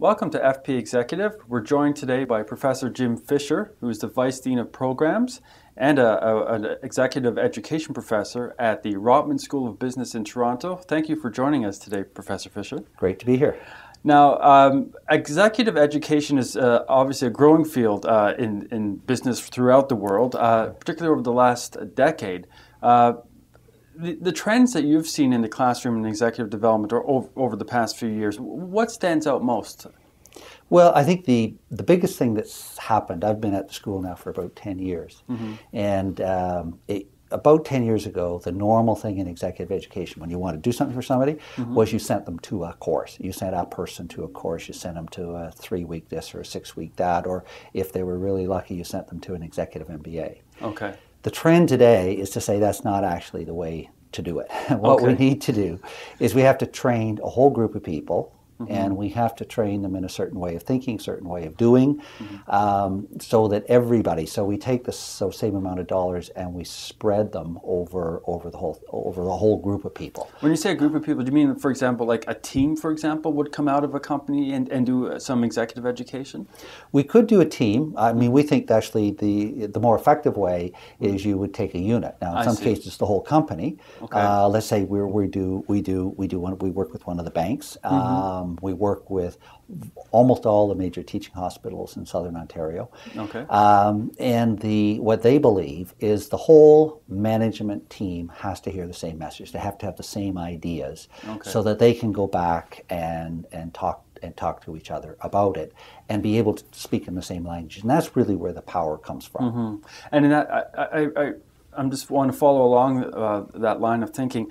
Welcome to FP Executive. We're joined today by Professor Jim Fisher, who is the Vice Dean of Programs and an Executive Education Professor at the Rotman School of Business in Toronto. Thank you for joining us today, Professor Fisher. Great to be here. Now, executive education is obviously a growing field in business throughout the world, particularly over the last decade. The trends that you've seen in the classroom and executive development over the past few years, what stands out most? Well, I think the biggest thing that's happened, I've been at the school now for about 10 years, and about 10 years ago, the normal thing in executive education, when you want to do something for somebody, was you sent them to a course. You sent a person to a course, you sent them to a 3-week this or a 6-week that, or if they were really lucky, you sent them to an executive MBA. Okay. The trend today is to say that's not actually the way to do it. What we need to do is we have to train a whole group of people, and we have to train them in a certain way of thinking, certain way of doing, so that everybody. So we take the same amount of dollars and we spread them over the whole group of people. When you say a group of people, do you mean, for example, like a team, for example, would come out of a company and do some executive education? We could do a team. I mean, we think actually the more effective way is you would take a unit. Now, in some cases, the whole company. Okay. Let's say we work with one of the banks. We work with almost all the major teaching hospitals in Southern Ontario. Okay. And what they believe is the whole management team has to hear the same message. They have to have the same ideas, so that they can go back and talk to each other about it and be able to speak in the same language. And that's really where the power comes from. And in that, I just want to follow along that line of thinking.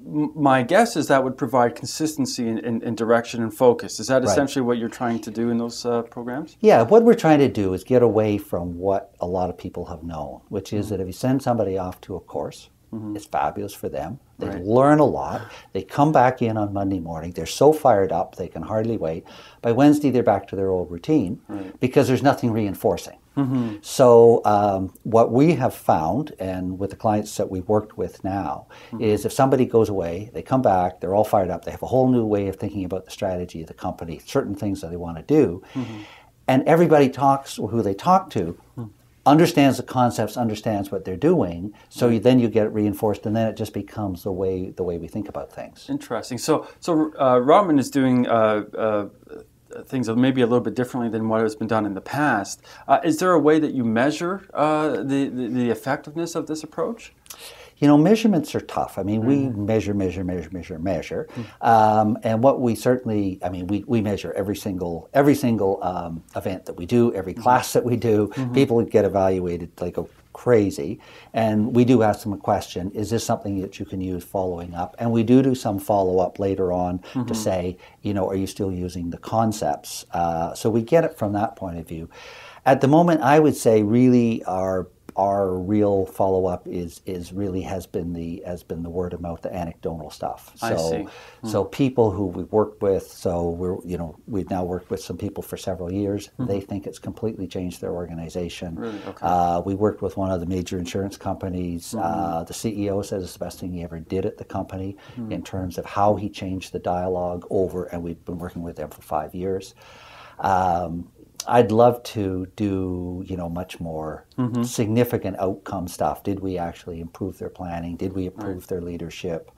My guess is that would provide consistency in direction and focus. Is that essentially what you're trying to do in those programs? Yeah, what we're trying to do is get away from what a lot of people have known, which is that if you send somebody off to a course, it's fabulous for them. They learn a lot. They come back in on Monday morning. They're so fired up, they can hardly wait. By Wednesday, they're back to their old routine because there's nothing reinforcing. So what we have found, and with the clients that we've worked with now, is if somebody goes away, they come back, they're all fired up, they have a whole new way of thinking about the strategy of the company, certain things that they want to do, and everybody who they talk to, understands the concepts, understands what they're doing, so then you get it reinforced, and then it just becomes the way we think about things. Interesting. So Rotman is doing things maybe a little bit differently than what has been done in the past. Is there a way that you measure the effectiveness of this approach? You know, measurements are tough. I mean, we measure. And what we certainly, I mean, we measure every single event that we do, every class that we do. People get evaluated like crazy. And we do ask them a question, is this something that you can use following up? And we do some follow-up later on to say, you know, are you still using the concepts? So we get it from that point of view. At the moment, I would say really our real follow-up is really has been the word of mouth, the anecdotal stuff. So, I see. So people who we've worked with, we've now worked with some people for several years. They think it's completely changed their organization. Really? Okay. We worked with one of the major insurance companies. The CEO says it's the best thing he ever did at the company in terms of how he changed the dialogue over, and we've been working with them for 5 years. I'd love to do, much more significant outcome stuff. Did we actually improve their planning? Did we improve their leadership?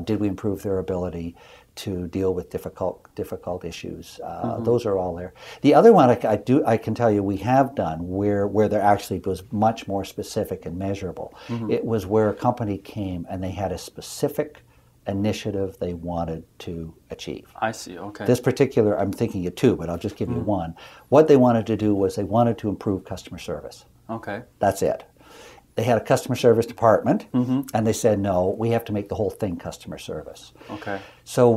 Did we improve their ability to deal with difficult issues? Those are all there. The other one I can tell you we have done where there actually was much more specific and measurable. It was where a company came and they had a specific initiative they wanted to achieve. I see, okay. This particular, I'm thinking of two, but I'll just give you one. What they wanted to do was they wanted to improve customer service. Okay. That's it. They had a customer service department, and they said, no, we have to make the whole thing customer service. Okay. So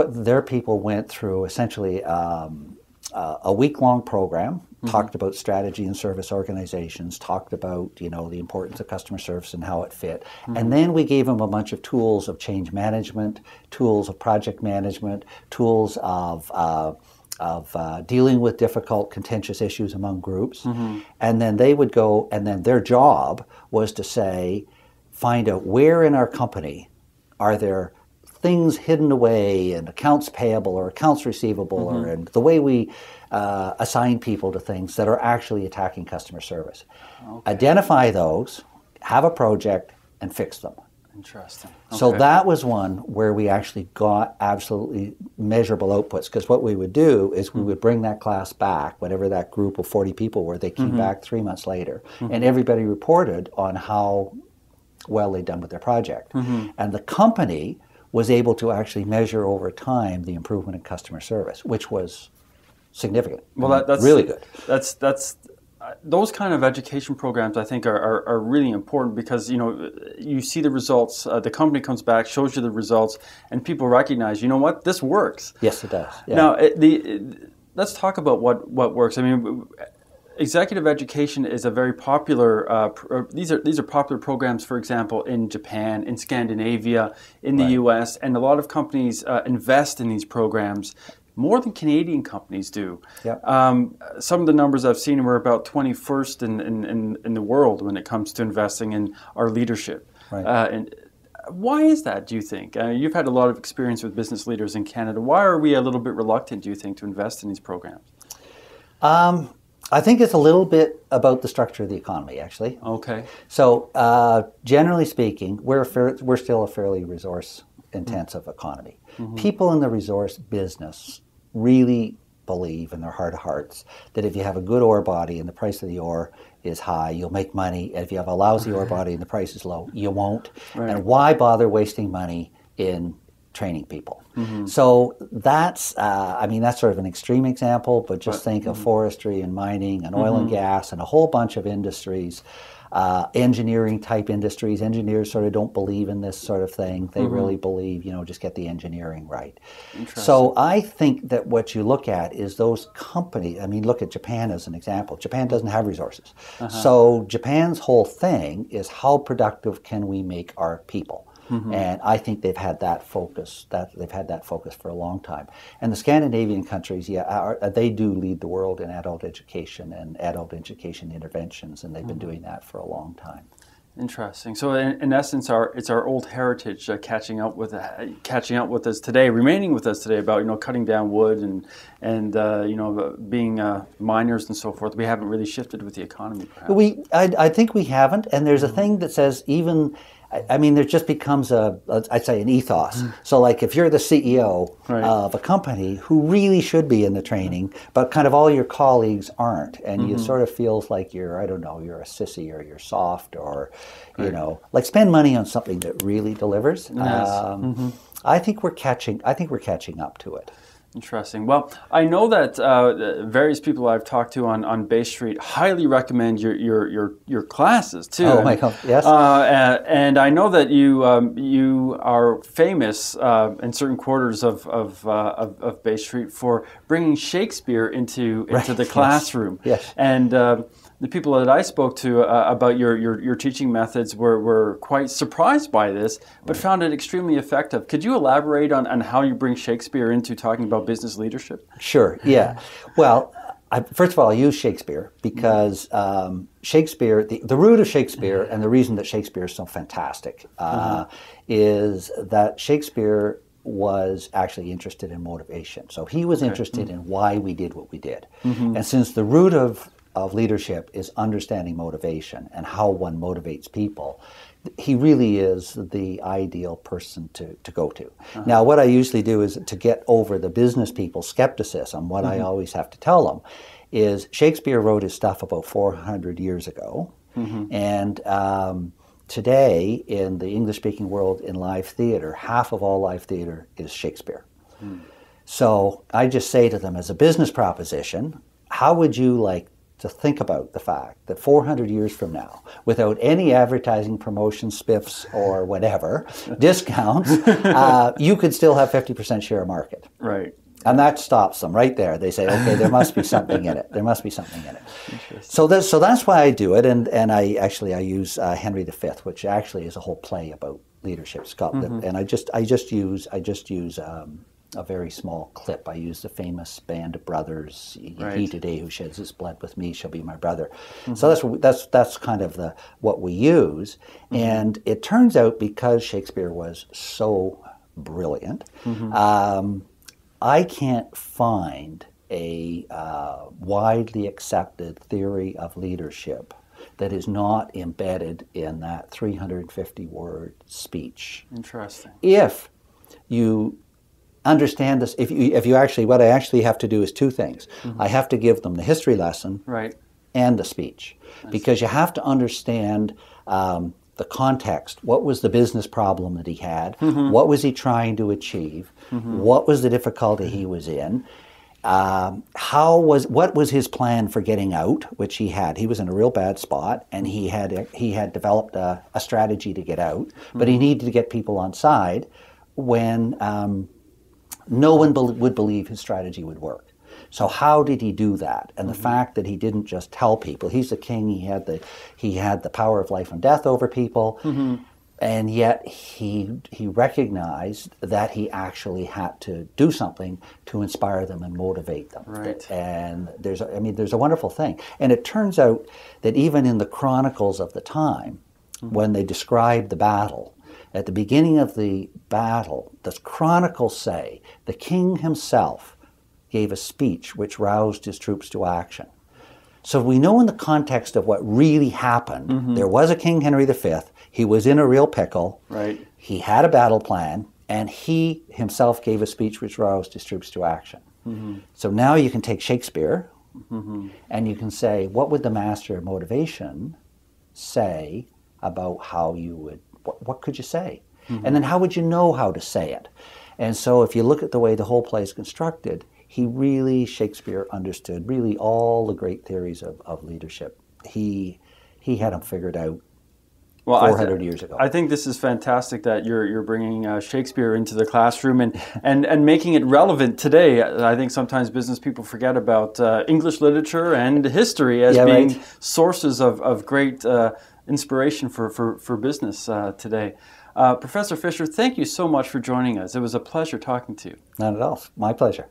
their people went through essentially a week-long program, talked about strategy and service organizations, talked about, the importance of customer service and how it fit. And then we gave them a bunch of tools of change management, tools of project management, tools of dealing with difficult, contentious issues among groups. And then they would go, and then their job was to find out where in our company are there things hidden away and accounts payable or accounts receivable, or and the way we assign people to things that are actually attacking customer service. Okay. Identify those, have a project, and fix them. Interesting. Okay. So that was one where we actually got absolutely measurable outputs, because what we would do is we would bring that class back, whatever that group of 40 people were, they came back 3 months later, and everybody reported on how well they'd done with their project. And the company was able to actually measure over time the improvement in customer service, which was significant. Well, that's really good. That's those kind of education programs, I think, are really important, because you see the results. The company comes back, shows you the results, and people recognize, what, this works. Yes, it does. Yeah. Now, let's talk about what works. I mean, executive education is a very popular. These are popular programs, for example, in Japan, in Scandinavia, in the U.S., and a lot of companies invest in these programs more than Canadian companies do. Yep. Some of the numbers I've seen were about 21st in the world when it comes to investing in our leadership. Right. And why is that, do you think? You've had a lot of experience with business leaders in Canada. Why are we a little bit reluctant, do you think, to invest in these programs? I think it's a little bit about the structure of the economy, actually. Okay. So generally speaking, we're still a fairly resource-intensive economy. People in the resource business really believe in their heart of hearts that if you have a good ore body and the price of the ore is high, you'll make money. If you have a lousy ore body and the price is low, you won't. Right. And why bother wasting money in training people? So that's sort of an extreme example, but just think of forestry and mining and oil and gas and a whole bunch of industries. Engineering type industries. Engineers sort of don't believe in this sort of thing. They really believe, just get the engineering right. So I think that what you look at is those companies. I mean, look at Japan as an example. Japan doesn't have resources. So Japan's whole thing is how productive can we make our people? And I think they've had that focus. For a long time. And the Scandinavian countries, they do lead the world in adult education and adult education interventions, and they've been doing that for a long time. Interesting. So, in essence, it's our old heritage catching up with us today, remaining with us today, about cutting down wood and being miners and so forth. We haven't really shifted with the economy, perhaps. I think we haven't. And there's a thing that says even. I mean, there just becomes I'd say an ethos. So like if you're the CEO of a company who really should be in the training, but kind of all your colleagues aren't, and you sort of feels like you're a sissy or you're soft or, like spend money on something that really delivers. Yes. I think we're catching up to it. Interesting. Well, I know that various people I've talked to on Bay Street highly recommend your classes too. Oh my God! Yes. And I know that you are famous in certain quarters of Bay Street for bringing Shakespeare into the classroom. Yes. And the people that I spoke to about your teaching methods were quite surprised by this, but found it extremely effective. Could you elaborate on how you bring Shakespeare into talking about business leadership? Sure, yeah. Well, first of all, I use Shakespeare because Shakespeare, the root of Shakespeare, and the reason that Shakespeare is so fantastic is that Shakespeare was actually interested in motivation. So he was interested in why we did what we did. And since the root of leadership is understanding motivation and how one motivates people, he really is the ideal person to go to. Now, what I usually do is to get over the business people's skepticism, what I always have to tell them is Shakespeare wrote his stuff about 400 years ago, and today in the English-speaking world in live theater, half of all live theater is Shakespeare. So I just say to them as a business proposition, how would you like to think about the fact that 400 years from now, without any advertising, promotion, spiffs, or whatever, discounts, you could still have 50% share of market. Right. And that stops them right there. They say, okay, there must be something in it. There must be something in it. So that's why I do it. And I use Henry V, which actually is a whole play about leadership. And I just use a very small clip. I use the famous band of brothers. He today who sheds his blood with me shall be my brother. So that's kind of what we use. And it turns out because Shakespeare was so brilliant. I can't find a widely accepted theory of leadership that is not embedded in that 350-word speech. Interesting. If you understand this, if you actually, what I actually have to do is two things. I have to give them the history lesson and the speech, because you have to understand the context. What was the business problem that he had? What was he trying to achieve? What was the difficulty he was in? What was his plan for getting out, which he had? He was in a real bad spot, and he had developed a strategy to get out, but he needed to get people on side when no one would believe his strategy would work. So how did he do that? And the fact that he didn't just tell people, he's the king, he had the power of life and death over people, and yet he recognized that he actually had to do something to inspire them and motivate them. Right. And there's a wonderful thing. And it turns out that even in the chronicles of the time, when they describe the battle, at the beginning of the battle, the chronicles say the king himself gave a speech which roused his troops to action. So we know in the context of what really happened, there was a King Henry V, he was in a real pickle, he had a battle plan, and he himself gave a speech which roused his troops to action. So now you can take Shakespeare, and you can say, what would the master of motivation say about how you would, what could you say? And then how would you know how to say it? And so if you look at the way the whole play is constructed, Shakespeare understood really all the great theories of leadership. He had them figured out 400 years ago. I think this is fantastic that you're bringing Shakespeare into the classroom and making it relevant today. I think sometimes business people forget about English literature and history as being sources of great inspiration for business today. Professor Fisher, thank you so much for joining us. It was a pleasure talking to you. Not at all. My pleasure.